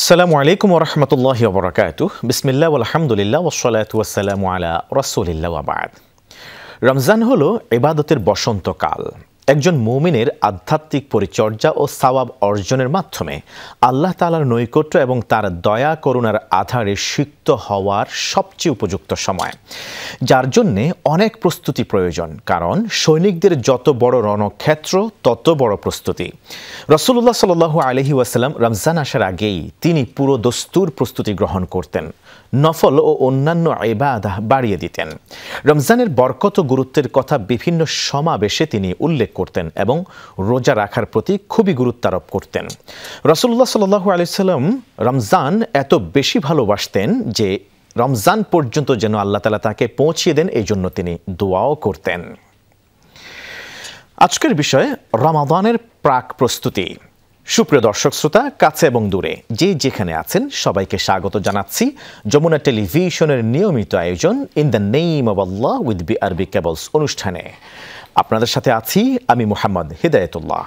আসসালামু আলাইকুম ওয়া রাহমাতুল্লাহি ওয়া বারাকাতুহু। বিসমিল্লাহ ওয়াল হামদুলিল্লাহ ওয়াস সালাতু ওয়াস সালামু আলা রাসূলিল্লাহ ওয়া বা'দ। রমজান হলো ইবাদতের বসন্তকাল। একজন মুমিনের আধ্যাত্মিক পরিচর্যা ও সওয়াব অর্জনের মাধ্যমে আল্লাহ তাআলার নৈকট্য এবং তার দয়া করুণার আধারে সিক্ত হওয়ার সবচেয়ে উপযুক্ত সময়, যার জন্যে অনেক প্রস্তুতি প্রয়োজন। কারণ সৈনিকদের যত বড় রণক্ষেত্র তত বড় প্রস্তুতি। রাসূলুল্লাহ সাল্লাল্লাহু আলাইহি ওয়াসাল্লাম রমজান আসার আগেই তিনি পুরো দস্তুর প্রস্তুতি গ্রহণ করতেন, নফল ও অন্যান্য ইবাদত বাড়িয়ে দিতেন। রমজানের বরকত ও গুরুত্বের কথা বিভিন্ন সমাবেশে তিনি উল্লেখ করতেন এবং রোজা রাখার প্রতি খুবই গুরুত্ব আরোপ করতেন। রাসূলুল্লাহ সাল্লাল্লাহু আলাইহি ওয়াসাল্লাম রমজান এত বেশি ভালোবাসতেন যে রমজান পর্যন্ত যেন আল্লাহ তাআলা তাকে পৌঁছিয়ে দেন, এই জন্য তিনি দোয়াও করতেন। আজকের বিষয় রমাদানের প্রাক প্রস্তুতি। সুপ্রিয় দর্শক শ্রোতা, কাছে এবং দূরে যে যেখানে আছেন সবাইকে স্বাগত জানাচ্ছি যমুনা টেলিভিশনের নিয়মিত আয়োজন in the name of Allah with BRB cables অনুষ্ঠানে। আপনাদের সাথে আছি আমি মুহাম্মদ হিদায়াতুল্লাহ।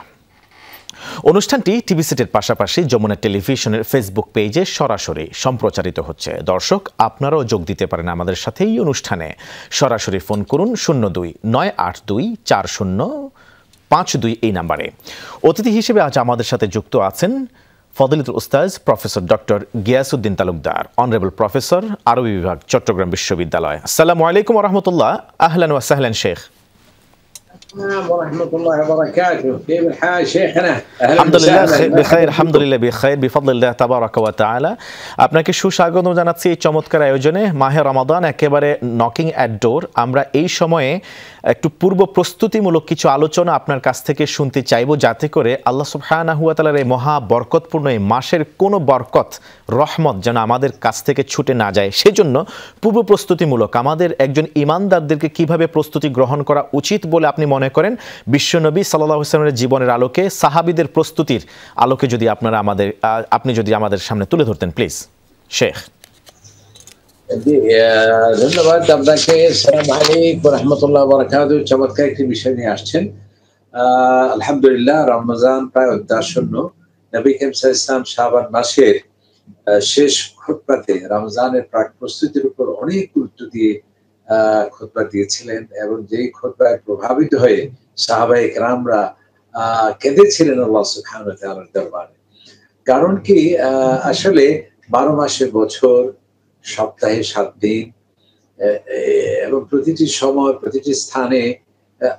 অনুষ্ঠানটি টিভি সেটের পাশাপাশি যমুনা টেলিভিশনের ফেসবুক পেজে সরাসরি সম্প্রচারিত হচ্ছে। দর্শক, আপনারাও যোগ দিতে পারেন আমাদের সাথে এই অনুষ্ঠানে। সরাসরি ফোন করুন 02-982-40-52 এই নাম্বারে। অতিথি হিসেবে আজ আমাদের সাথে যুক্ত আছেন ফজিলতুল উস্তাজ professor doctor Giasuddin Talukdar, honourable professor, আরবি বিভাগ, চট্টগ্রাম বিশ্ববিদ্যালয়। আসসালামু আলাইকুম ওয়া রাহমাতুল্লাহ। আহলান ওয়া সাহলান শেখ। ورحمة الله وبركاته. كيف الحال شيخنا؟ আলহামদুলিল্লাহ বিখাইর বিফদলিল্লাহ তাবারাকা ওয়া তাআলা। আপনাকে সুস্বাগত জানাচ্ছি এই চমৎকার আয়োজনে। মাহে রমাদান একেবারে নকিং অ্যাট ডোর। আমরা এই সময়ে একটু পূর্ব প্রস্তুতিমূলক কিছু আলোচনা আপনার কাছ থেকে শুনতে চাইব, যাতে করে আল্লাহ সুবহানাহু ওয়া তাআলার এই মহা বরকতপূর্ণ এই মাসের কোনো বরকত রহমত যেন আমাদের কাছ থেকে ছুটে না যায়। সেজন্য পূর্ব প্রস্তুতিমূলক আমাদের একজন ঈমানদারদেরকে কিভাবে প্রস্তুতি গ্রহণ করা উচিত বলে আপনি মনে করেন, বিশ্বনবী সাল্লাল্লাহু আলাইহি ওয়াসাল্লামের জীবনের আলোকে, সাহাবীদের প্রস্তুতির আলোকে যদি আপনি যদি আমাদের সামনে তুলে ধরতেন প্লিজ শেখ। ধন্যবাদ আপনাকে। আসসালামু আলাইকুম ওয়া রাহমাতুল্লাহি ওয়া বারাকাতুহু। চমৎকার একটি বিষয় নিয়ে আসছেন। আলহামদুলিল্লাহ, রমজান প্রায় উদ্যাসন্ন। নবী করিম সাল্লাল্লাহু আলাইহি ওয়াসাল্লাম শাবান মাসের শেষ খুতবাতে রমজানের প্রাক প্রস্তুতির উপর অনেক গুরুত্ব দিয়ে খুতবা দিয়েছিলেন এবং যেই খুতবায় প্রভাবিত হয়ে সাহাবায়ে কেরামরা কেঁদেছিলেন আল্লাহ সুবহানাহু ওয়া তাআলার দরবারে। কারণ কি, আসলে 12 মাসের বছর, সপ্তাহে 7 দিন এবং প্রতিটি সময় প্রতিটি স্থানে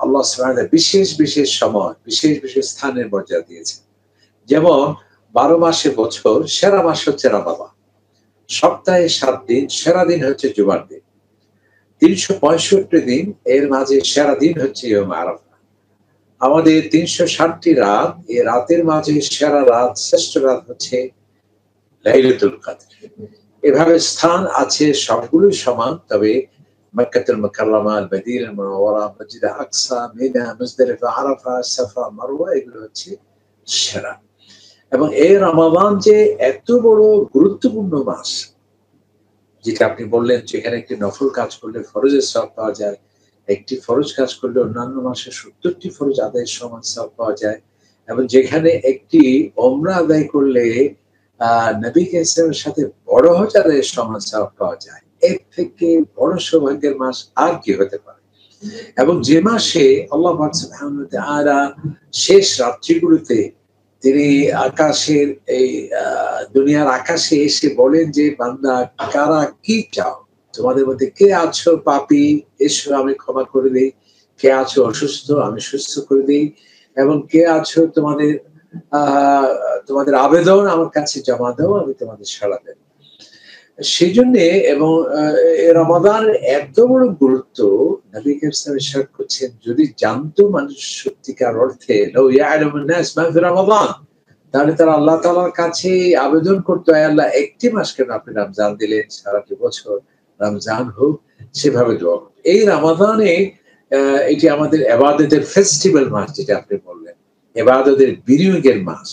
আল্লাহ সুবহানাহু ওয়া তাআলা বিশেষ বিশেষ সময় বিশেষ বিশেষ স্থানের মর্যাদা দিয়েছেন। যেমন 12 মাসের বছর সেরা মাস হচ্ছে রমাদান, সপ্তাহে 7 দিন, সেরা দিন হচ্ছে জুমার দিন, 365 দিন, এর মাঝে সেরা দিন হচ্ছে ইয়ম আরাফা। আমাদের 360টি রাত, এই রাতের মাঝে সেরা রাত, শ্রেষ্ঠ রাত হচ্ছে লাইলাতুল কদর। এভাবে স্থান আছে, সবগুলোই সমান। তবে মক্কাতুল মুকাররমা, আল মদিনাতুল মুনাওয়ারা, মসজিদ আকসা, মিনা, মুজদালিফা, আরাফা, সাফা, মারওয়া, এগুলো হচ্ছে সেরা। এবং এই রমাদান যে এত বড় গুরুত্বপূর্ণ মাস, যেটা আপনি বললেন, যেখানে একটি নফল কাজ করলে ফরজের সওয়াব পাওয়া যায়, একটি ফরজ কাজ করলে অন্যান্য মাসে 70টি ফরজ আদায়ের সমান সওয়াব পাওয়া যায়, এবং যেখানে একটি ওমরা আদায় করলে নবী কারীমের সাথে বড় হজ আদায়ের সমান সওয়াব পাওয়া যায়। এর থেকে বড় সৌভাগ্যের মাস আর কি হতে পারে? এবং যে মাসে আল্লাহ পাক সুবহানাহু ওয়া তাআলা শেষ রাত্রিগুলোতে তিনি আকাশের এই দুনিয়ার আকাশে এসে বলেন যে, বান্দা কারা কি চাও? তোমাদের মধ্যে কে আছো পাপী, এসো আমি ক্ষমা করে দেই। কে আছো অসুস্থ, আমি সুস্থ করে দেই। এবং কে আছো তোমাদের আবেদন আমার কাছে জমা দাও, আমি তোমাদের সাড়া দেব। সেই জন্য এবং রমাদানের এত বড় গুরুত্ব নবী কারীম সাল্লাল্লাহু আলাইহি ওয়াসাল্লাম ইরশাদ করছেন, যদি জানতো মানুষ সত্যিকার অর্থে লাউ ইয়ালামুন নাস মা ফি রমাদান, তাহলে তারা আল্লাহ তাআলার কাছে আবেদন করতো, আয় আল্লাহ, একটি মাস কেন আপনি রমজান দিলেন, সারাটি বছর রমজান হোক, সেভাবে দোয়া করতো। এই রমাদানে এটি আমাদের ইবাদতের ফেস্টিভ্যাল মাস, যেটা আপনি বললেন, ইবাদতের বিনিয়োগের মাস।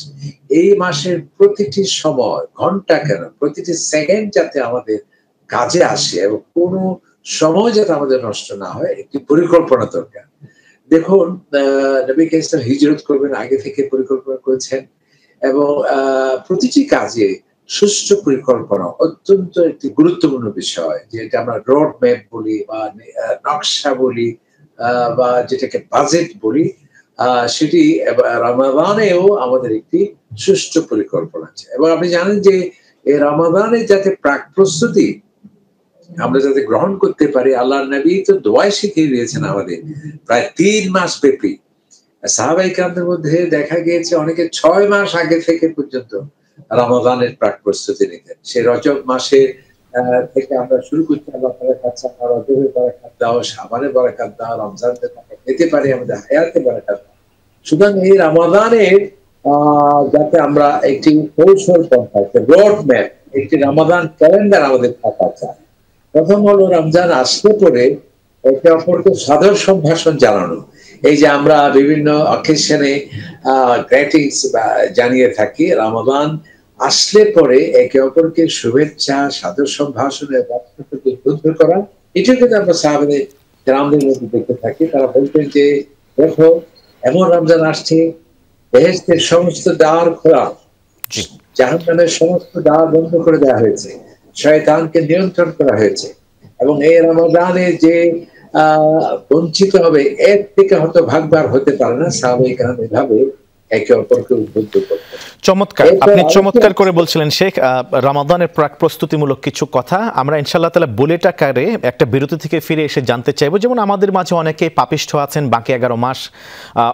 এই মাসের প্রতিটি সময়, ঘন্টা কেন, প্রতিটি সেকেন্ড যাতে আমাদের কাজে আসে এবং কোনো সময় যাতে আমাদের নষ্ট না হয়, একটি পরিকল্পনা দরকার। দেখুন, নবী কারীম সাল্লাল্লাহু আলাইহি ওয়াসাল্লাম হিজরত করবেন আগে থেকে পরিকল্পনা করেছেন এবং প্রতিটি কাজে সুষ্ঠু পরিকল্পনা অত্যন্ত একটি গুরুত্বপূর্ণ বিষয়, যেটা আমরা রোড ম্যাপ বলি বা নকশা বলি বা যেটাকে বাজেট বলি। সেটি রমাদানেও আমাদের একটি সুষ্ঠু পরিকল্পনা আছে। এবং আপনি জানেন যে এই রমাদানে যাতে প্রাক প্রস্তুতি আমরা যাতে গ্রহণ করতে পারি, আল্লাহর নবী তো দোয়ায় শিখিয়ে দিয়েছেন আমাদের প্রায় ৩ মাস ব্যাপী। সাহাবায়ে কেরামদের মধ্যে দেখা গিয়েছে অনেকে ৬ মাস আগে থেকে পর্যন্ত রমাদানের প্রাক প্রস্তুতি নিতেন। সেই রজব মাসে থেকে আমরা শুরু করছি, আল্লাহ তাআলার কাছে আমরা রজবের বারাকাত দাও, শাবানের বারাকাত দাও, রমজানের আমরা পেতে পারি, আমাদের হায়াতে বারাকাত দাও। সুতরাং এই রমাদানের যাতে আমরা একটি কৌশল পন্থা, একটা রোড ম্যাপ, একটি রমাদান ক্যালেন্ডার আমাদের থাকা চাই। প্রথম হলো রমজান আসলে পরে একে অপরকে সাদর সম্ভাষণ জানানো। এই যে আমরা বিভিন্ন অকেশনে গ্রিটিংস জানিয়ে থাকি, রমাদান আসলে পরে একে অপরকে শুভেচ্ছা, সাদর সম্ভাষণের উদ্বুদ্ধ করা, এটা কিন্তু আমরা সাহাবায়ে কেরামদের মধ্যে দেখতে থাকি। তারা বলতেন যে দেখো, এমন রমজান আসছে, বেহেশতের সমস্ত দ্বার খোলা, জাহান্নামের সমস্ত দ্বার বন্ধ করে দেওয়া হয়েছে, শয়তানকে নিয়ন্ত্রণ করা হয়েছে, এবং এই রমাদানে যে বঞ্চিত হবে এর থেকে হয়তো ভাগবার হতে পারে না। সাহাবায়ে কেরাম এভাবে একে অপরকে উদ্বুদ্ধ করতেন। চমৎকার, আপনি চমৎকার করে বলছিলেন শেখ। রমাদানের প্রাক প্রস্তুতিমূলক কিছু কথা আমরা ইনশাআল্লাহ তাআলা বুলেট আকারে একটা বিরতি থেকে ফিরে এসে জানতে চাইবো। যেমন আমাদের মাঝে অনেকে পাপিষ্ঠ আছেন, বাকি 11 মাস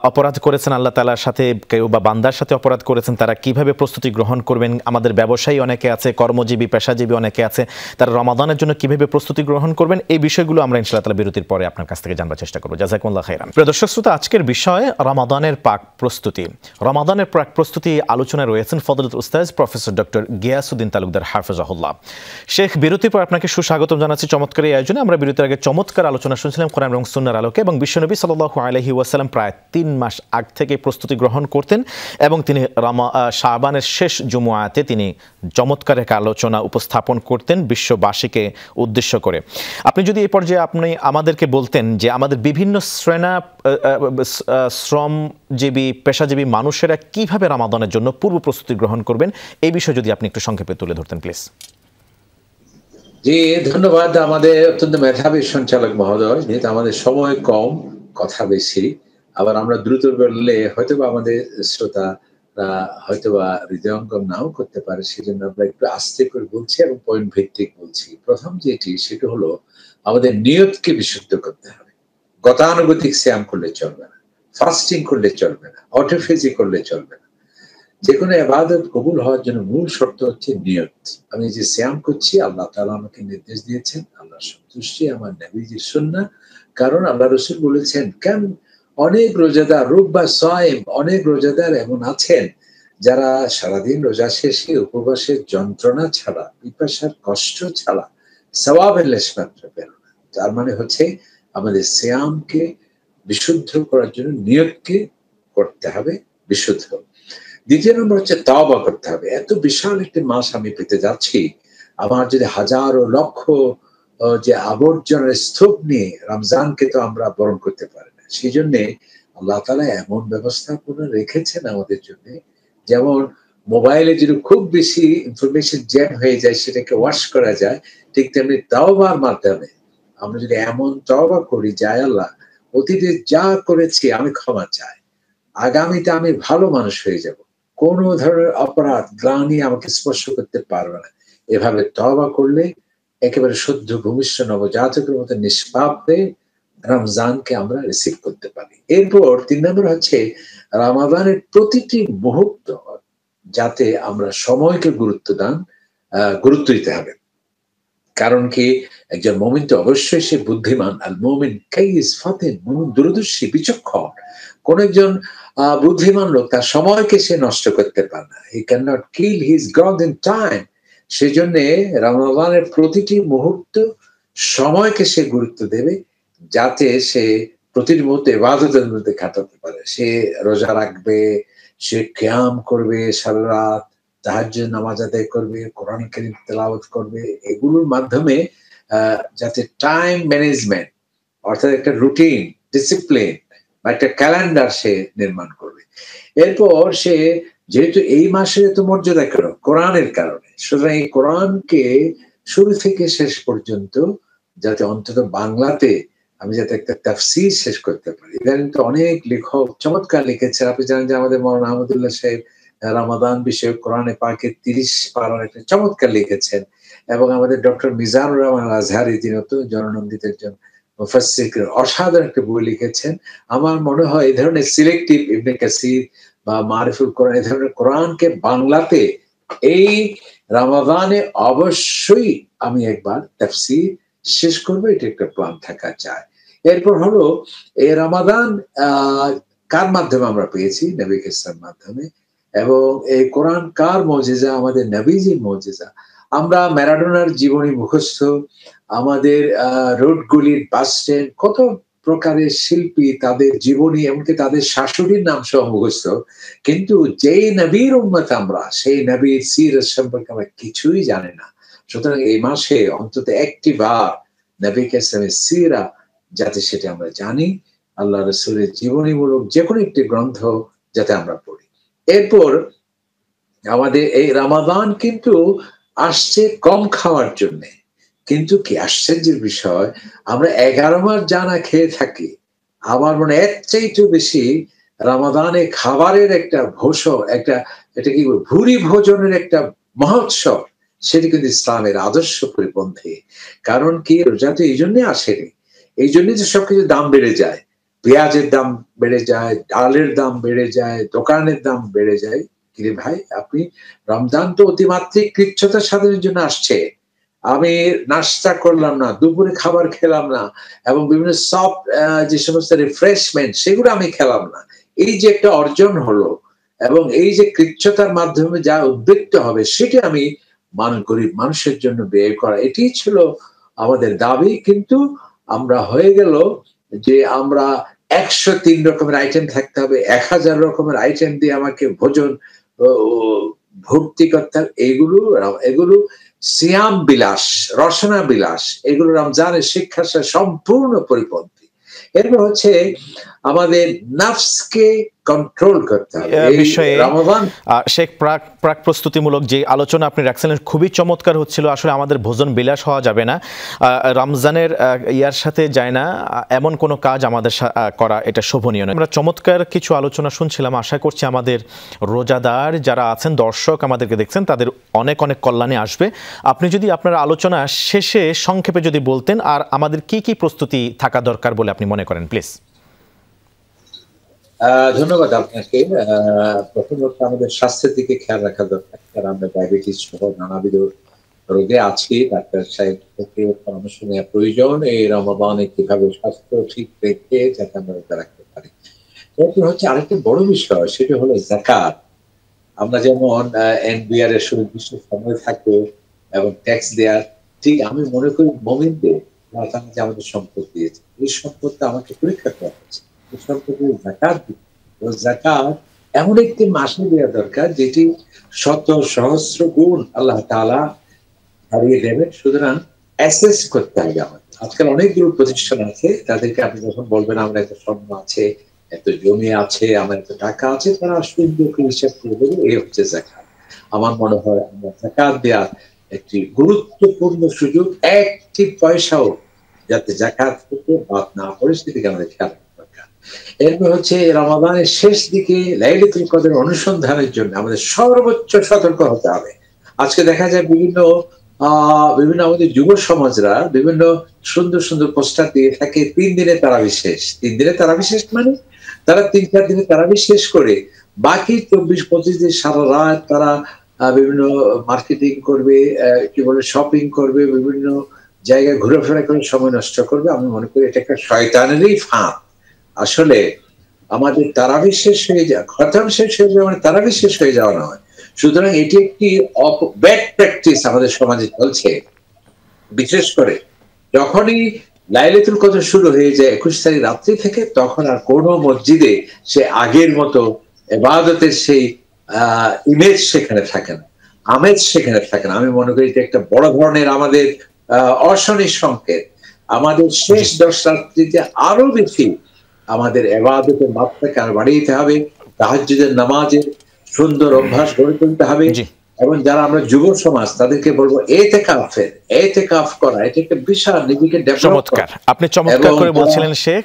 অপরাধ করেছেন আল্লাহ তাআলার সাথে, কেউ বা বান্দার সাথে অপরাধ করেছেন, তারা কিভাবে প্রস্তুতি গ্রহণ করবেন। আমাদের ব্যবসায়ী অনেকে আছে, কর্মজীবী পেশাজীবী অনেকে আছে, তারা রমাদানের জন্য কিভাবে প্রস্তুতি গ্রহণ করবেন, এই বিষয়গুলো আমরা ইনশাআল্লাহ তাআলা বিরতির পরে আপনার কাছ থেকে জানবার চেষ্টা করবো। জাযাকুমুল্লাহ খাইরান। প্রিয় দর্শক শ্রোতা, আজকের বিষয় রমাদানের প্রাক প্রস্তুতি। রমাদানের প্রাক প্রস্তুতি আলোচনায় রয়েছেন ফজলত উস্তাদ প্রফেসর ডক্টর গিয়াসউদ্দিন তালুকদার হাফেজাহুল্লাহ। শেখ, বিরতির পর আপনাকে সুস্বাগতম জানাচ্ছি চমৎকার এই আয়োজনে। আমরা বিরতির আগে চমৎকার আলোচনা শুনছিলাম কোরআন এবং সুন্নাহর আলোকে, এবং বিশ্বনবী সাল্লাল্লাহু আলাইহি ওয়াসাল্লাম প্রায় 3 মাস আগ থেকে প্রস্তুতি গ্রহণ করতেন, এবং তিনি শাবানের শেষ জুমআতে তিনি চমৎকার এক আলোচনা উপস্থাপন করতেন বিশ্ববাসীকে উদ্দেশ্য করে। আপনি যদি এই পর্যায়ে আপনি আমাদেরকে বলতেন যে আমাদের বিভিন্ন শ্রমজীবী পেশাজীবী মানুষেরা কিভাবে রমাদানের জন্য পূর্ব প্রস্তুতি গ্রহণ করবেন, এই বিষয়ে যদি আপনি একটু সংক্ষেপে তুলে ধরতেন প্লিজ। জি, ধন্যবাদ আমাদের অত্যন্ত মেধাবী সঞ্চালক মহোদয়। যেহেতু আমাদের সময় কম, কথা বেশি, আবার আমরা দ্রুত বললে হয়তোবা আমাদের শ্রোতারা হয়তোবা হৃদয়ঙ্গম নাও করতে পারে, সেজন্য আমরা একটু আস্তে করে বলছি এবং পয়েন্ট ভিত্তিক বলছি। প্রথম যেটি, সেটা হলো আমাদের নিয়তকে বিশুদ্ধ করতে হবে। গতানুগতিক সিয়াম করলে চলবে না, ফাস্টিং করলে চলবে না, অটোফেজি করলে চলবে না। যে কোনো ইবাদত কবুল হওয়ার জন্য মূল শর্ত হচ্ছে নিয়ত। আমি যে সিয়াম করছি, আল্লাহ তাআলা আমাকে নির্দেশ দিয়েছেন, আল্লাহর সন্তুষ্টি, আমার নবীজির সুন্নাহ। কারণ আল্লাহ রাসূল বলেছেন, কেন অনেক রোজাদার, রুব্বা সাইম, অনেক রোজাদার এমন আছেন যারা সারাদিন রোজা শেষে উপবাসের যন্ত্রণা ছাড়া, পিপাসার কষ্ট ছাড়া সওয়াবের লেশমাত্র পেল না। তার মানে হচ্ছে আমাদের সিয়ামকে বিশুদ্ধ করার জন্য নিয়তকে করতে হবে বিশুদ্ধ। দ্বিতীয় নম্বর হচ্ছে তাওবা করতে হবে। এত বিশাল একটি মাস আমি পেতে যাচ্ছি, আমার যদি হাজারো লক্ষ যে আবর্জনার স্তূপ নিয়ে রমজানকে তো আমরা বরণ করতে পারি না। সেই জন্যে আল্লাহ তাআলা এমন ব্যবস্থাপনা রেখেছেন আমাদের জন্য, যেমন মোবাইলে যদি খুব বেশি ইনফরমেশন জ্যাম হয়ে যায়, সেটাকে ওয়াশ করা যায়, ঠিক তেমনি তাওবার মাধ্যমে আমরা যদি এমন তাওবা করি, যায় আল্লাহ অতীতে যা করেছি আমি ক্ষমা চাই, আগামীতে আমি ভালো মানুষ হয়ে যাব, কোন ধরনের অপরাধ গ্লানি আমাকে স্পর্শ করতে পারবে না, এভাবে তওবা করলে একেবারে শুদ্ধ ভূমিষ্ঠ নবজাতকের মতো নিষ্পাপ হয়ে রমজানকে আমরা রিসিভ করতে পারি। এরপর 3 নম্বর হচ্ছে রমাদানের প্রতিটি মুহূর্ত যাতে আমরা সময়কে গুরুত্ব দিতে হবে। কারণ কি, একজন মুমিন তো অবশ্যই সে বুদ্ধিমান। আল মুমিন কাইয়িস ফাতিন, মুমিন দূরদর্শী, বিচক্ষণ। কোন একজন বুদ্ধিমান লোক তার সময়কে সে নষ্ট করতে পারে না। He can not kill his god in time. সেজন্য রমাদানের প্রতিটি মুহূর্ত সময়কে সে গুরুত্ব দেবে, যাতে সে প্রতিটি মুহূর্তে ইবাদতের মধ্যে কাটাতে পারে। সে রোজা রাখবে, সে কিয়াম করবে সারা রাত, তাহাজ্জুদ নামাজ আদায় করবে, কোরআন কারীম তেলাওয়াত করবে। এগুলোর মাধ্যমে যাতে টাইম ম্যানেজমেন্ট, অর্থাৎ একটা রুটিন, ডিসিপ্লিন বা একটা ক্যালেন্ডার সে নির্মাণ করবে। এরপর সে যেহেতু এই মাসে এত মর্যাদা কোরআনের কারণে, সুতরাং এই কোরআনকে শুরু থেকে শেষ পর্যন্ত যাতে অন্তত বাংলাতে আমি যাতে একটা তাফসীর শেষ করতে পারি। ইদানিং তো অনেক লেখক চমৎকার লিখেছে। আপনি জানেন যে আমাদের মওলানা আহমদুল্লাহ সাহেব রমাদান বিষয়ক কোরআনে পাকের 30 পারার একটা চমৎকার লিখেছেন, এবং আমাদের ডক্টর মিজানুর রহমান আজহারি, যিনি অত্যন্ত জননন্দিত একজন মুফাসসির, অসাধারণ একটা বই লিখেছেন। আমার মনে হয় এই ধরনের সিলেক্টিভ ইবনে কাসির বা মারিফুল কোরআন, এই ধরনের কোরআনকে বাংলাতে এই রমাদানে অবশ্যই আমি একবার তাফসীর শেষ করবো, এটা একটা প্ল্যান থাকা চায়। এরপর হলো এই রমাদান কার মাধ্যমে আমরা পেয়েছি? নবী ইসলামের মাধ্যমে। এবং এই কোরআন কার মুজিজা? আমাদের নবীজির মুজিজা। আমরা ম্যারাডোনার জীবনী মুখস্থ, আমাদের রোডগুলির বাস স্ট্যান্ড, কত প্রকারের শিল্পী, তাদের জীবনী, এমনকি তাদের শাশুড়ির নাম সহ মুখস্থ, কিন্তু যেই নবীর উম্মত আমরা, সেই নবীর সিরাত সম্পর্কে আমরা কিছুই জানি না। সুতরাং এই মাসে অন্তত একটি বার নবী ইসলামের সিরা যাতে সেটা আমরা জানি, আল্লাহ রাসূলের জীবনীমূলক যে কোনো একটি গ্রন্থ যাতে আমরা পড়ি। এরপর আমাদের এই রমাদান কিন্তু আসছে কম খাওয়ার জন্য, কিন্তু কি আশ্চর্যের বিষয়, আমরা 11 মাস জানা খেয়ে থাকি। আমার মনে এর চাইতে বেশি রমাদানে খাবারের একটা একটা, এটা কি ভুরি ভোজনের একটা মহোৎসব, সেটি কিন্তু ইসলামের আদর্শ পরিপন্থী। কারণ কি, রোজা তো এই জন্যই আসেনি, এই জন্যই যে সবকিছু দাম বেড়ে যায়, পেঁয়াজের দাম বেড়ে যায়, ডালের দাম বেড়ে যায়, দোকানের দাম বেড়ে যায়। কিরে ভাই, আপনি রমজান তো অতিমাত্রিক কৃচ্ছতা সাধনের জন্য আসছে। আমি নাস্তা করলাম না, দুপুরে খাবার খেলাম না, এবং বিভিন্ন সফট যে সমস্ত রিফ্রেশমেন্ট সেগুলো আমি খেলাম না। এই যে একটা অর্জন হলো, এবং এই যে কৃচ্ছতার মাধ্যমে যা উদ্বৃত্ত হবে, সেটি আমি গরিব মানুষের জন্য ব্যয় করা, এটি ছিল আমাদের দাবি। কিন্তু আমরা হয়ে গেল যে আমরা 103 রকমের আইটেম থাকতে হবে, 1000 রকমের আইটেম দিয়ে আমাকে ভোজন ভর্তি করতে হবে। এগুলো সিয়াম বিলাস, রসনা বিলাস, এগুলো রমজানের শিক্ষার সাথে সম্পূর্ণ পরিপন্থী। এরপর হচ্ছে আমাদের নফসকে কন্ট্রোল করতে হবে। রমাদান শেখ প্রাক প্রস্তুতিমূলক যে আলোচনা আপনি রাখছিলেন খুবই চমৎকার হচ্ছিল। আসলে আমাদের ভোজন বিলাস হওয়া যাবে না, রমজানের ইয়ার সাথে যায় না এমন কোনো কাজ আমাদের করা এটা শোভনীয় নয়। আমরা চমৎকার কিছু আলোচনা শুনছিলাম। আশা করছি আমাদের রোজাদার যারা আছেন, দর্শক আমাদেরকে দেখছেন, তাদের অনেক অনেক কল্যাণে আসবে। আপনি যদি আপনার আলোচনা শেষে সংক্ষেপে যদি বলতেন, আর আমাদের কি কি প্রস্তুতি থাকা দরকার বলে আপনি মনে করেন, প্লিজ। ধন্যবাদ আপনাকে। প্রথমত আমাদের স্বাস্থ্যের দিকে খেয়াল রাখা দরকার, কারণ আমরা ডায়াবেটিস সহ নানাবিধ রোগে আছি। ডাক্তার সাহেব থেকে পরামর্শ নেওয়া প্রয়োজন, এই রমাদানে কিভাবে স্বাস্থ্য ঠিক রেখে যাতে আমরা রোজা রাখতে পারি। এরপর হচ্ছে আরেকটা বড় বিষয়, সেটা হলো যাকাত। আমরা যেমন এনবিআর এর সুনির্দিষ্ট সময় থাকে এবং ট্যাক্স দেওয়ার, ঠিক আমি মনে করি মুমিনদের যে আমাদের সম্পদ দিয়েছে, এই সম্পদটা আমাকে পরীক্ষা করা হচ্ছে। যাকাত এমন একটি মাসে দেওয়া দরকার যেটি শত সহস্র গুণ আল্লাহ তাআলা হারিয়ে দেবে। সুতরাং অ্যাসেস করতে হবে আমাদের। আজকাল অনেকগুলো প্রতিষ্ঠান আছে, তাদেরকে আপনি যখন বলবেন আমরা এত স্বর্ণ আছে, এত জমি আছে, আমার এত টাকা আছে, তারা সুন্দর করে হিসাব করে দেবে, এই হচ্ছে যাকাত। আমার মনে হয় আমরা যাকাত দেওয়ার একটি গুরুত্বপূর্ণ সুযোগ, একটি পয়সাও যাতে যাকাত থেকে বাদ না পড়ে সেদিকে আমাদের খেয়াল রাখা দরকার। এরপর হচ্ছে রমাদানের শেষ দিকে লাইলাতুল কদরের অনুসন্ধানের জন্য আমাদের সর্বোচ্চ সতর্ক হতে হবে। আজকে দেখা যায় বিভিন্ন আমাদের যুব সমাজরা বিভিন্ন সুন্দর সুন্দর পোস্টার দিয়ে থাকে, 3 দিনে তারাবি শেষ। 3 দিনে তারাবি শেষ মানে তারা 3-4 দিনে তারাবি শেষ করে বাকি 24-25 দিন সারা রাত তারা বিভিন্ন মার্কেটিং করবে, কি বলে শপিং করবে, বিভিন্ন জায়গায় ঘোরাফেরা করে সময় নষ্ট করবে। আমি মনে করি এটা একটা শয়তানেরই ফাঁদ। আসলে আমাদের তারাবি শেষ হয়ে যায়, খতম শেষ হয়ে যাওয়া মানে তারাবি শেষ হয়ে যাওয়া নয়। সুতরাং এটি একটি ব্যাড প্র্যাকটিস আমাদের সমাজে চলছে। বিশেষ করে যখনই লাইলাতুল কদর শুরু হয়ে যায় 21 তারিখ রাত্রি থেকে, তখন আর কোনো মসজিদে সে আগের মতো ইবাদতের সেই ইমেজ সেখানে থাকে না, আমেজ সেখানে থাকে না। আমি মনে করি এটা একটা বড় ধরনের আমাদের অশনি সংকেত। আমাদের শেষ 10 রাত্রিতে আরো বেশি আমাদের ইবাদতের মাত্রাকে আর বাড়িয়ে দিতে হবে। তাহাজ্জুদের নামাজের সুন্দর অভ্যাস গড়ে তুলতে হবে। এবং যারা আমরা যুব সমাজ তাদেরকে বলবো এতেকাফ করা, এটা একটা বিশাল নিজেকে ডেভেলপ করা। চমৎকার, আপনি চমৎকার করে বলছিলেন শেখ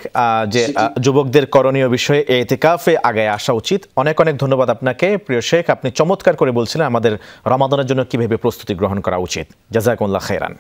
যে যুবকদের করণীয় বিষয়ে এতেকাফে আগে আসা উচিত। অনেক অনেক ধন্যবাদ আপনাকে প্রিয় শেখ, আপনি চমৎকার করে বলছিলেন আমাদের রমাদানের জন্য কিভাবে প্রস্তুতি গ্রহণ করা উচিত। জাযাকুমুল্লাহ খাইরান।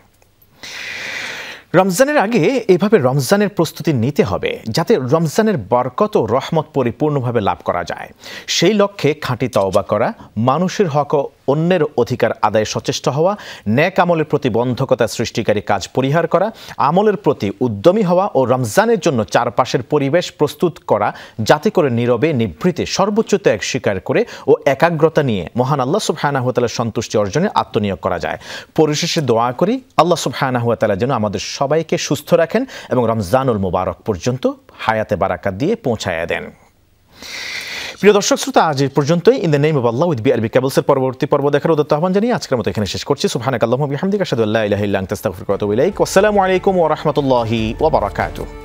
রমজানের আগে এইভাবে রমজানের প্রস্তুতি নিতে হবে যাতে রমজানের বরকত ও রহমত পরিপূর্ণভাবে লাভ করা যায়। সেই লক্ষ্যে খাঁটি তওবা করা, মানুষের হক ও অন্যের অধিকার আদায়ে সচেষ্ট হওয়া, নেক আমলের প্রতি বন্ধকতা সৃষ্টিকারী কাজ পরিহার করা, আমলের প্রতি উদ্যমী হওয়া ও রমজানের জন্য চারপাশের পরিবেশ প্রস্তুত করা যাতে করে নীরবে নিভৃতে সর্বোচ্চ ত্যাগ স্বীকার করে ও একাগ্রতা নিয়ে মহান আল্লাহ সুবহানাহু ওয়া তাআলার সন্তুষ্টি অর্জনে আত্মনিয়োগ করা যায়। পরিশেষে দোয়া করি আল্লাহ সুবহানাহু ওয়া তাআলা যেন আমাদের সবাইকে সুস্থ রাখেন এবং রমজানুল মুবারক পর্যন্ত হায়াতে বারাকাত দিয়ে পৌঁছায়া দেন। প্রিয় দর্শক শ্রোতা, আজ এই পর্যন্তই। In the name of Allah with BRB কেবলসের পরবর্তী পর্ব দেখার উদ্যত আহ্বান জানিয়ে আজকের মতো এখানে শেষ করছি। সুবহানাকাল্লাহুম্মা ওয়া বিহামদিকা আশহাদু আল্লা ইলাহা ইল্লা আনতা আস্তাগফিরুকা ওয়া আতুবু ইলাইক। ওয়া আসসালামু আলাইকুম ওয়া রাহমাতুল্লাহি ওয়া বারাকাতুহু।